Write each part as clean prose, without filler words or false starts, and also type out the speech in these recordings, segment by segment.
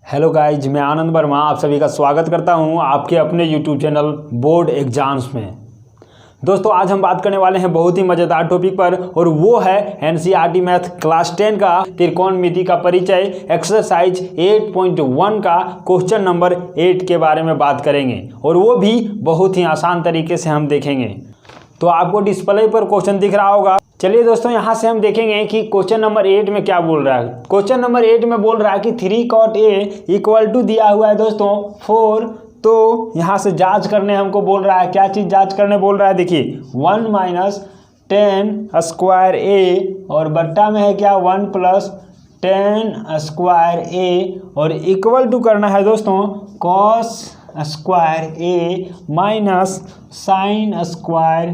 Hello guys, मैं आनंद वर्मा आप सभी का स्वागत करता हूं आपके अपने यूट्यूब चैनल बोर्ड एग्जाम्स में। दोस्तों, आज हम बात करने वाले हैं बहुत ही मज़ेदार टॉपिक पर और वो है एनसीईआरटी मैथ क्लास 10 का त्रिकोणमिति का परिचय एक्सरसाइज 8.1 का क्वेश्चन नंबर 8 के बारे में बात करेंगे और वो भी बहुत ही आसान तरीके से हम देखेंगे। तो आपको डिस्प्ले पर क्वेश्चन दिख रहा होगा। चलिए दोस्तों, यहाँ से हम देखेंगे कि क्वेश्चन नंबर 8 में क्या बोल रहा है। क्वेश्चन नंबर 8 में बोल रहा है कि 3 cot A इक्वल टू दिया हुआ है दोस्तों 4। तो यहाँ से जांच करने हमको बोल रहा है, क्या चीज़ जांच करने बोल रहा है। देखिए 1 माइनस 10 स्क्वायर A और बट्टा में है क्या 1 प्लस 10 स्क्वायर A और इक्वल टू करना है दोस्तों cos square A minus sine square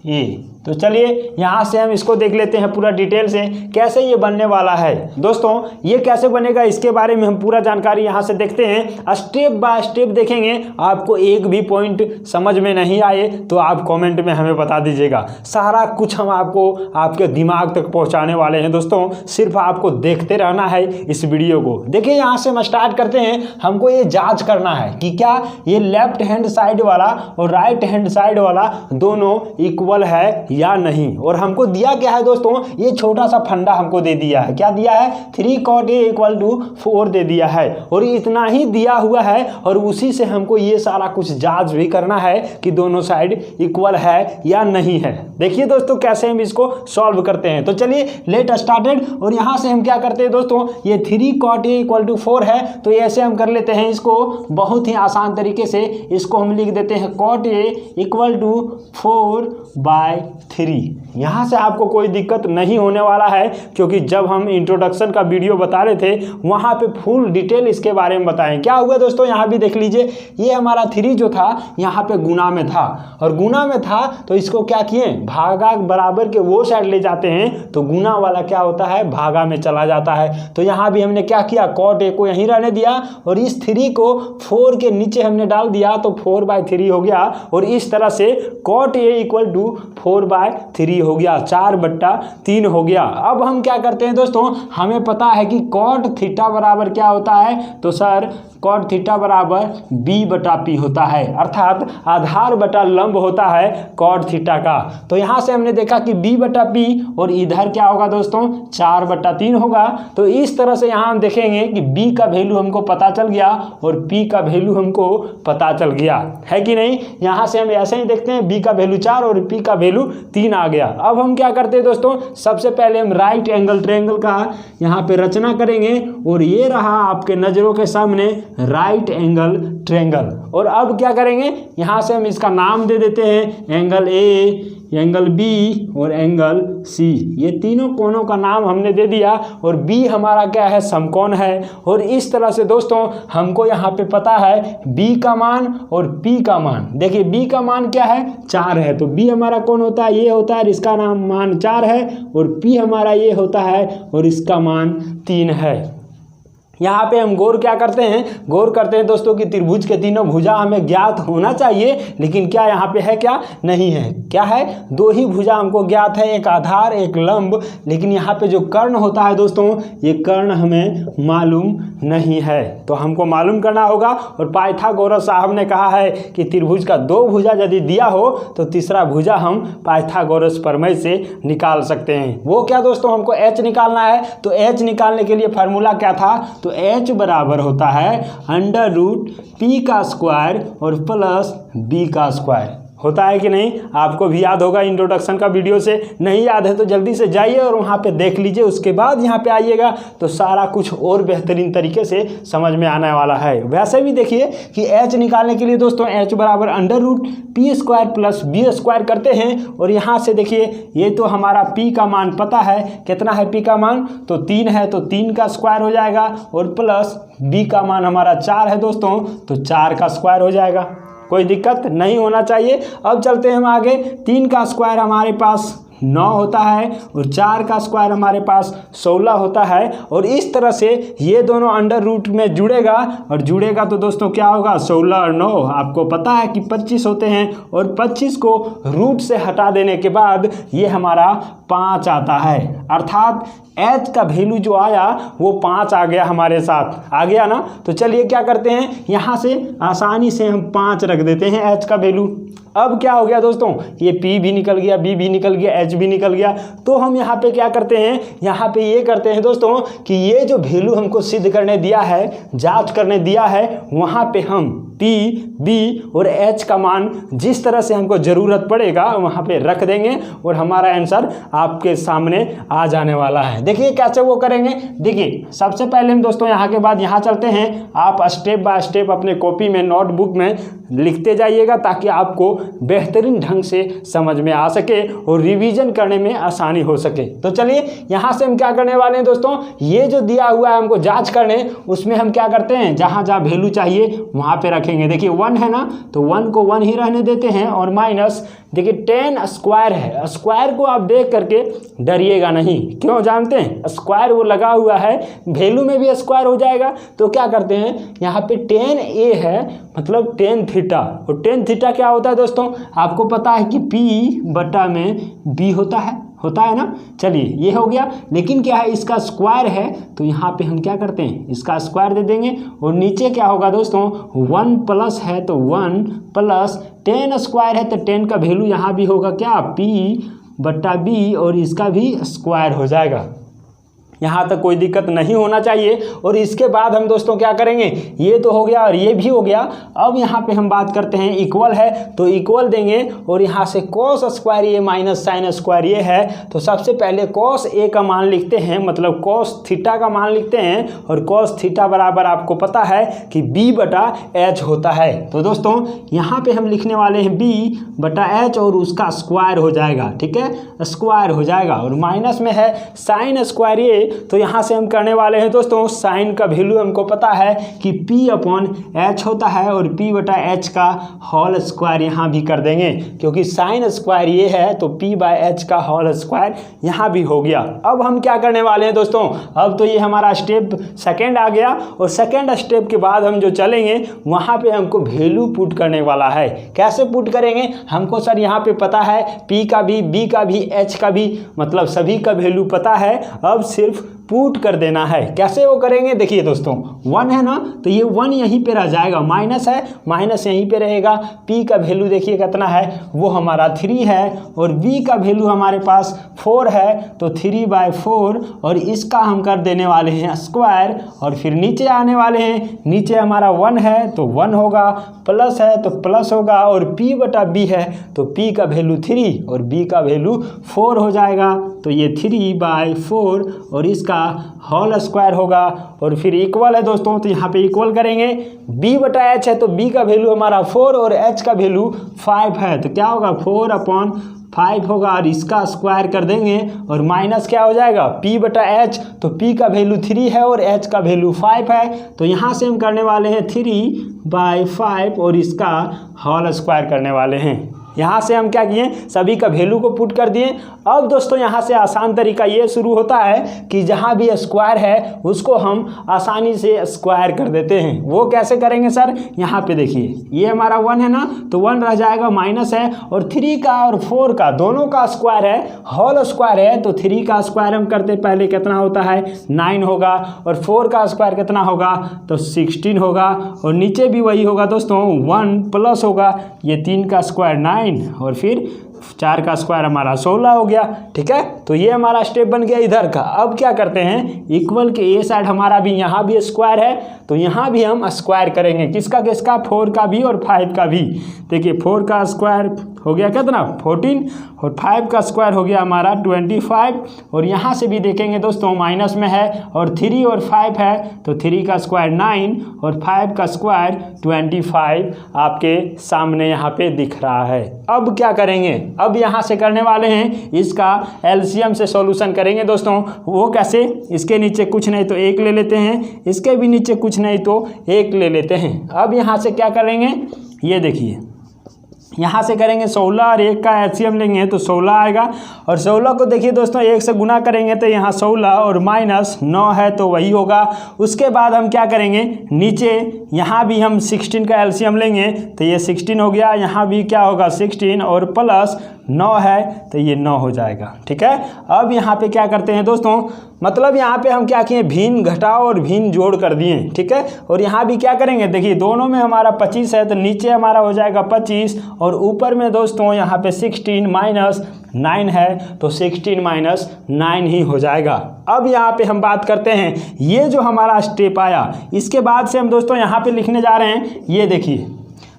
A। तो चलिए यहाँ से हम इसको देख लेते हैं पूरा डिटेल से कैसे ये बनने वाला है। दोस्तों, ये कैसे बनेगा इसके बारे में हम पूरा जानकारी यहाँ से देखते हैं। स्टेप बाय स्टेप देखेंगे। आपको एक भी पॉइंट समझ में नहीं आए तो आप कमेंट में हमें बता दीजिएगा। सारा कुछ हम आपको आपके दिमाग तक पहुँचाने वाले हैं। दोस्तों, सिर्फ आपको देखते रहना है इस वीडियो को। देखिए यहाँ से हम स्टार्ट करते हैं। हमको ये जाँच करना है कि क्या ये लेफ्ट हैंड साइड वाला और राइट हैंड साइड वाला दोनों इक्वल है या नहीं। और हमको दिया क्या है दोस्तों, ये छोटा सा फंडा हमको दे दिया है। क्या दिया है, 3 cot A इक्वल टू 4 दे दिया है और इतना ही दिया हुआ है और उसी से हमको ये सारा कुछ जांच भी करना है कि दोनों साइड इक्वल है या नहीं है। देखिए दोस्तों कैसे हम इसको सॉल्व करते हैं। तो चलिए लेट स्टार्टेड। और यहाँ से हम क्या करते हैं दोस्तों, ये 3 cot A इक्वल टू 4 है तो ऐसे हम कर लेते हैं इसको बहुत ही आसान तरीके से। इसको हम लिख देते हैं cot A इक्वल टू 4/3। यहाँ से आपको कोई दिक्कत नहीं होने वाला है क्योंकि जब हम इंट्रोडक्शन का वीडियो बता रहे थे वहाँ पे फुल डिटेल इसके बारे में बताएं। क्या हुआ दोस्तों, यहाँ भी देख लीजिए, ये हमारा 3 जो था यहाँ पे गुना में था और गुना में था तो इसको क्या किए, भागा बराबर के वो साइड ले जाते हैं तो गुना वाला क्या होता है, भागा में चला जाता है। तो यहाँ भी हमने क्या किया, cot A को यहीं रहने दिया और इस 3 को 4 के नीचे हमने डाल दिया तो 4/3 हो गया। और इस तरह से cot A इक्वल टू 4/3 हो गया, 4/3 हो गया। अब हम क्या करते हैं दोस्तों, हमें पता है कि cot थीटा बराबर क्या होता है, तो सर cot थीटा बराबर B/P होता है, अर्थात आधार बटा लंब होता है cot थीटा का। तो यहाँ से हमने देखा कि B/P और इधर क्या होगा दोस्तों 4/3 होगा। तो इस तरह से यहाँ हम देखेंगे कि B का वैल्यू हमको पता चल गया और P का वैल्यू हमको पता चल गया है कि नहीं। यहाँ से हम ऐसे ही देखते हैं, B का वैल्यू 4 और P का वैल्यू 3 आ गया। अब हम क्या करते हैं दोस्तों, सबसे पहले हम राइट एंगल ट्रायंगल का यहाँ पे रचना करेंगे और ये रहा आपके नज़रों के सामने राइट एंगल ट्रायंगल। और अब क्या करेंगे, यहाँ से हम इसका नाम दे देते हैं एंगल A, एंगल B और एंगल C। ये तीनों कोणों का नाम हमने दे दिया और B हमारा क्या है, समकोण है। और इस तरह से दोस्तों हमको यहाँ पे पता है B का मान और P का मान। देखिए B का मान क्या है, 4 है तो B हमारा कौन होता है, ये होता है, इसका नाम मान 4 है। और P हमारा ये होता है और इसका मान 3 है। यहाँ पे हम गौर क्या करते हैं, गौर करते हैं दोस्तों कि त्रिभुज के तीनों भुजा हमें ज्ञात होना चाहिए, लेकिन क्या यहाँ पे है, क्या नहीं है। क्या है, 2 ही भुजा हमको ज्ञात है, एक आधार एक लंब। लेकिन यहाँ पे जो कर्ण होता है दोस्तों, ये कर्ण हमें मालूम नहीं है, तो हमको मालूम करना होगा। और पाइथागोरस साहब ने कहा है कि त्रिभुज का 2 भुजा यदि दिया हो तो तीसरा भुजा हम पाइथागोरस प्रमेय से निकाल सकते हैं। वो क्या दोस्तों, हमको H निकालना है। तो H निकालने के लिए फार्मूला क्या था, तो H बराबर होता है √P का स्क्वायर और प्लस B का स्क्वायर। होता है कि नहीं, आपको भी याद होगा इंट्रोडक्शन का वीडियो से। नहीं याद है तो जल्दी से जाइए और वहाँ पे देख लीजिए, उसके बाद यहाँ पे आइएगा तो सारा कुछ और बेहतरीन तरीके से समझ में आने वाला है। वैसे भी देखिए कि H निकालने के लिए दोस्तों H बराबर √P square plus B square करते हैं। और यहाँ से देखिए ये तो हमारा P का मान पता है, कितना है P का मान, तो 3 है तो 3 का स्क्वायर हो जाएगा और प्लस B का मान हमारा 4 है दोस्तों, तो 4 का स्क्वायर हो जाएगा। कोई दिक्कत नहीं होना चाहिए। अब चलते हैं हम आगे। 3 का स्क्वायर हमारे पास 9 होता है और 4 का स्क्वायर हमारे पास 16 होता है। और इस तरह से ये दोनों अंडर रूट में जुड़ेगा और जुड़ेगा तो दोस्तों क्या होगा 16 और 9 आपको पता है कि 25 होते हैं और 25 को रूट से हटा देने के बाद ये हमारा 5 आता है। अर्थात h का वैल्यू जो आया वो 5 आ गया हमारे साथ, आ गया ना। तो चलिए क्या करते हैं, यहाँ से आसानी से हम 5 रख देते हैं h का वैल्यू। अब क्या हो गया दोस्तों, ये p भी निकल गया, b भी निकल गया, h भी निकल गया। तो हम यहाँ पे क्या करते हैं, यहाँ पे ये करते हैं दोस्तों कि ये जो वैल्यू हमको सिद्ध करने दिया है, जांच करने दिया है, वहाँ पे हम p, b और h का मान जिस तरह से हमको ज़रूरत पड़ेगा वहाँ पे रख देंगे और हमारा आंसर आपके सामने आ जाने वाला है। देखिए कैसे वो करेंगे। देखिए सबसे पहले हम दोस्तों यहाँ के बाद यहाँ चलते हैं। आप स्टेप बाय स्टेप अपने कॉपी में, नोटबुक में लिखते जाइएगा ताकि आपको बेहतरीन ढंग से समझ में आ सके और रिवीजन करने में आसानी हो सके। तो चलिए यहाँ से हम क्या करने वाले हैं दोस्तों, ये जो दिया हुआ है हमको जांच करने, उसमें हम क्या करते हैं, जहाँ जहाँ वैल्यू चाहिए वहाँ पे रखेंगे। देखिए 1 है ना, तो 1 को 1 ही रहने देते हैं और माइनस, देखिए 10 स्क्वायर है, स्क्वायर को आप देख करके डरिएगा नहीं, क्यों जानते हैं, स्क्वायर वो लगा हुआ है, वैल्यू में भी स्क्वायर हो जाएगा। तो क्या करते हैं, यहाँ पे 10a है मतलब 10 थीटा, और 10 थीटा क्या होता है दोस्तों, आपको पता है कि p बटा में b होता है ना। चलिए ये हो गया, लेकिन क्या है इसका स्क्वायर है तो यहाँ पे हम क्या करते हैं, इसका स्क्वायर दे देंगे। और नीचे क्या होगा दोस्तों, 1 प्लस है तो 1 प्लस 10 स्क्वायर है तो 10 का वैल्यू यहाँ भी होगा क्या, p बटा b, और इसका भी स्क्वायर हो जाएगा। यहाँ तक कोई दिक्कत नहीं होना चाहिए। और इसके बाद हम दोस्तों क्या करेंगे, ये तो हो गया और ये भी हो गया। अब यहाँ पे हम बात करते हैं, इक्वल है तो इक्वल देंगे और यहाँ से cos स्क्वायर ये माइनस साइन स्क्वायर ये है, तो सबसे पहले cos a का मान लिखते हैं, मतलब cos थीटा का मान लिखते हैं। और cos थीटा बराबर आपको पता है कि b बटा h होता है। तो दोस्तों यहाँ पे हम लिखने वाले हैं b बटा h और उसका स्क्वायर हो जाएगा, ठीक है, स्क्वायर हो जाएगा। और माइनस में है साइन स्क्वायर ये, तो यहाँ से हम करने वाले हैं दोस्तों, साइन का वैल्यू हमको पता है कि p अपॉन h होता है और p बटा h का होल स्क्वायर यहाँ भी कर देंगे, क्योंकि साइन स्क्वायर ये है तो p बाय h का होल स्क्वायर यहाँ भी हो गया। अब हम क्या करने वाले हैं दोस्तों, अब तो ये हमारा स्टेप सेकेंड आ गया और सेकेंड स्टेप के बाद हम जो चलेंगे वहाँ पे हमको वैल्यू पुट करने वाला है। कैसे पुट करेंगे, हमको सर यहाँ पे पता है p का भी, b का भी, h का भी, मतलब सभी का वैल्यू पता है। अब सिर्फ पुट कर देना है। कैसे वो करेंगे, देखिए दोस्तों 1 है ना, तो ये 1 यहीं पे रह जाएगा, माइनस है, माइनस यहीं पे रहेगा। p का वैल्यू देखिए कितना है, वो हमारा 3 है और b का वैल्यू हमारे पास 4 है, तो 3/4 और इसका हम कर देने वाले हैं स्क्वायर। और फिर नीचे आने वाले हैं, नीचे हमारा 1 है तो 1 होगा, प्लस है तो प्लस होगा, और p बटा b है तो p का वैल्यू 3 और b का वैल्यू 4 हो जाएगा, तो ये 3/4 और इसका होल स्क्वायर होगा। और फिर इक्वल है दोस्तों, तो यहाँ पे इक्वल करेंगे, b बटा h है तो b का वैल्यू हमारा 4 और h का वैल्यू 5 है, तो क्या होगा 4/5 होगा और इसका स्क्वायर कर देंगे। और माइनस क्या हो जाएगा, p बटा h, तो p का वैल्यू 3 है और h का वैल्यू 5 है, तो यहाँ से हम करने वाले हैं 3/5 और इसका होल स्क्वायर करने वाले हैं। यहाँ से हम क्या किए, सभी का वैल्यू को पुट कर दिए। अब दोस्तों यहाँ से आसान तरीका ये शुरू होता है कि जहाँ भी स्क्वायर है उसको हम आसानी से स्क्वायर कर देते हैं। वो कैसे करेंगे सर, यहाँ पे देखिए ये हमारा 1 है ना, तो 1 रह जाएगा, माइनस है और 3 का और 4 का दोनों का स्क्वायर है, होल स्क्वायर है, तो 3 का स्क्वायर हम करते पहले कितना होता है 9 होगा, और 4 का स्क्वायर कितना होगा तो 16 होगा, और नीचे भी वही होगा दोस्तों 1 प्लस होगा, ये 3 का स्क्वायर 9 और फिर 4 का स्क्वायर हमारा 16 हो गया, ठीक है। तो ये हमारा स्टेप बन गया इधर का। अब क्या करते हैं, इक्वल के ये साइड हमारा भी यहाँ भी स्क्वायर है, तो यहाँ भी हम स्क्वायर करेंगे, किसका 4 का भी और 5 का भी। देखिए 4 का स्क्वायर हो गया कितना 14 और 5 का स्क्वायर हो गया हमारा 25, और यहाँ से भी देखेंगे दोस्तों माइनस में है और 3 और 5 है, तो 3 का स्क्वायर 9 और 5 का स्क्वायर 25 आपके सामने यहाँ पे दिख रहा है। अब क्या करेंगे, अब यहाँ से करने वाले हैं इसका एलसीएम से सॉल्यूशन करेंगे दोस्तों। वो कैसे, इसके नीचे कुछ नहीं तो 1 ले लेते हैं, इसके भी नीचे कुछ नहीं तो 1 ले लेते हैं। अब यहाँ से क्या करेंगे, ये देखिए यहाँ से करेंगे 16 और 1 का एलसीएम लेंगे तो 16 आएगा। और 16 को देखिए दोस्तों 1 से गुना करेंगे तो यहाँ 16 और माइनस 9 है तो वही होगा। उसके बाद हम क्या करेंगे, नीचे यहाँ भी हम 16 का एलसीएम लेंगे तो ये 16 हो गया। यहाँ भी क्या होगा 16 और प्लस 9 है तो ये 9 हो जाएगा। ठीक है, अब यहाँ पे क्या करते हैं दोस्तों, मतलब यहाँ पे हम क्या किए, भिन्न घटाओ और भिन्न जोड़ कर दिए। ठीक है, और यहाँ भी क्या करेंगे, देखिए दोनों में हमारा 25 है तो नीचे हमारा हो जाएगा 25 और ऊपर में दोस्तों यहाँ पे 16 माइनस 9 है तो 16 माइनस 9 ही हो जाएगा। अब यहाँ पे हम बात करते हैं, ये जो हमारा स्टेप आया इसके बाद से हम दोस्तों यहाँ पे लिखने जा रहे हैं, ये देखिए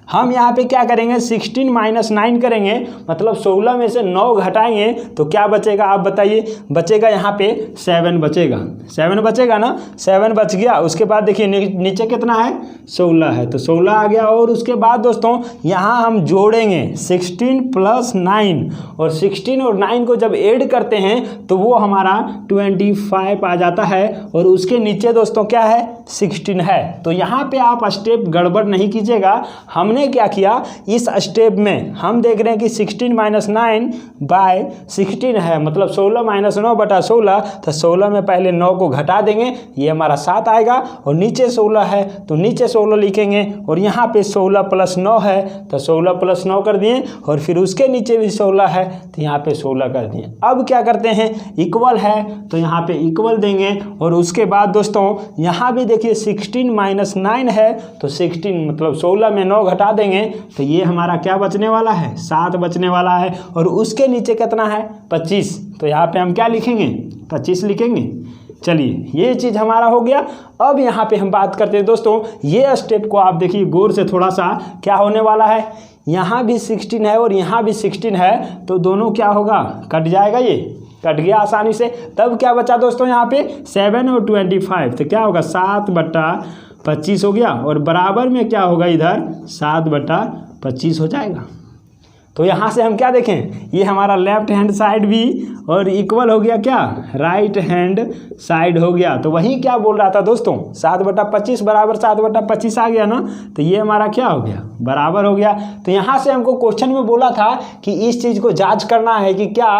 हम यहाँ पे क्या करेंगे 16 माइनस 9 करेंगे, मतलब 16 में से 9 घटाएंगे तो क्या बचेगा आप बताइए, बचेगा यहाँ पे 7 बचेगा, 7 बचेगा ना, 7 बच गया। उसके बाद देखिए नीचे कितना है 16 है तो 16 आ गया। और उसके बाद दोस्तों यहाँ हम जोड़ेंगे 16 प्लस 9 और 16 और 9 को जब ऐड करते हैं तो वो हमारा 25 आ जाता है। और उसके नीचे दोस्तों क्या है 16 है। तो यहाँ पे आप स्टेप गड़बड़ नहीं कीजिएगा। हमने क्या किया, इस स्टेप में हम देख रहे हैं कि 16 माइनस 9 बाय 16 है, मतलब 16 माइनस 9 बटा 16, तो 16 में पहले 9 को घटा देंगे, ये हमारा 7 आएगा। और नीचे 16 है तो नीचे 16 लिखेंगे और यहाँ पे 16 प्लस 9 है तो 16 प्लस 9 कर दिए और फिर उसके नीचे भी 16 है तो यहाँ पे 16 कर दिए। अब क्या करते हैं, इक्वल है तो यहाँ पे इक्वल देंगे। और उसके बाद दोस्तों यहाँ भी देखिए 16 माइनस 9 है तो 16 मतलब 16 में 9 घटा देंगे तो ये हमारा क्या बचने वाला है 7 बचने वाला है। और उसके नीचे कितना है 25, तो यहाँ पे हम क्या लिखेंगे 25 लिखेंगे। चलिए ये चीज़ हमारा हो गया। अब यहाँ पे हम बात करते हैं दोस्तों, ये स्टेप को आप देखिए गौर से थोड़ा सा, क्या होने वाला है, यहाँ भी 16 है और यहाँ भी 16 है तो दोनों क्या होगा, कट जाएगा, ये कट गया आसानी से। तब क्या बचा दोस्तों यहाँ पे 7 और 25 तो क्या होगा 7 बटा 25 हो गया। और बराबर में क्या होगा इधर 7 बटा 25 हो जाएगा। तो यहाँ से हम क्या देखें, ये हमारा लेफ्ट हैंड साइड भी और इक्वल हो गया क्या, राइट हैंड साइड हो गया। तो वही क्या बोल रहा था दोस्तों 7 बटा 25 बराबर 7 बटा 25 आ गया ना, तो ये हमारा क्या हो गया बराबर हो गया। तो यहाँ से हमको क्वेश्चन में बोला था कि इस चीज़ को जांच करना है कि क्या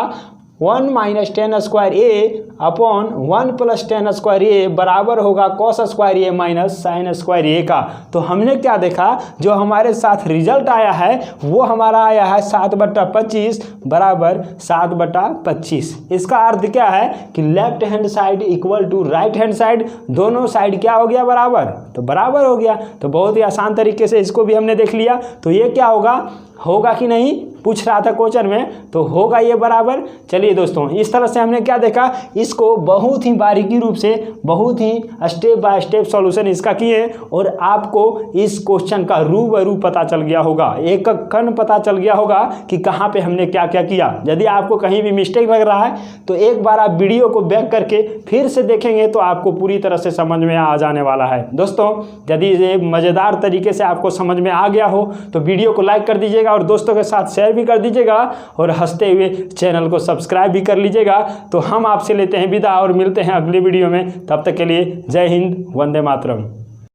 1 माइनस 10 स्क्वायर ए अपॉन 1 प्लस 10 स्क्वायर ए बराबर होगा कॉस स्क्वायर ए माइनस साइन स्क्वायर ए का। तो हमने क्या देखा, जो हमारे साथ रिजल्ट आया है वो हमारा आया है 7 बटा 25 बराबर 7 बटा 25। इसका अर्थ क्या है कि left hand side equal to right hand side, दोनों साइड क्या हो गया बराबर, तो बराबर हो गया। तो बहुत ही आसान तरीके से इसको भी हमने देख लिया। तो ये क्या होगा कि नहीं पूछ रहा था क्वेश्चन में, तो होगा ये बराबर। चलिए दोस्तों इस तरह से हमने क्या देखा, इसको बहुत ही बारीकी रूप से बहुत ही स्टेप बाय स्टेप सॉल्यूशन इसका किए और आपको इस क्वेश्चन का रूबरू पता चल गया होगा, एक कण पता चल गया होगा कि कहाँ पे हमने क्या क्या किया। यदि आपको कहीं भी मिस्टेक लग रहा है तो एक बार आप वीडियो को बैक करके फिर से देखेंगे तो आपको पूरी तरह से समझ में आ जाने वाला है। दोस्तों यदि ये मज़ेदार तरीके से आपको समझ में आ गया हो तो वीडियो को लाइक कर दीजिएगा और दोस्तों के साथ शेयर भी कर दीजिएगा और हंसते हुए चैनल को सब्सक्राइब भी कर लीजिएगा। तो हम आपसे लेते हैं विदा और मिलते हैं अगली वीडियो में। तब तक के लिए जय हिंद, वंदे मातरम।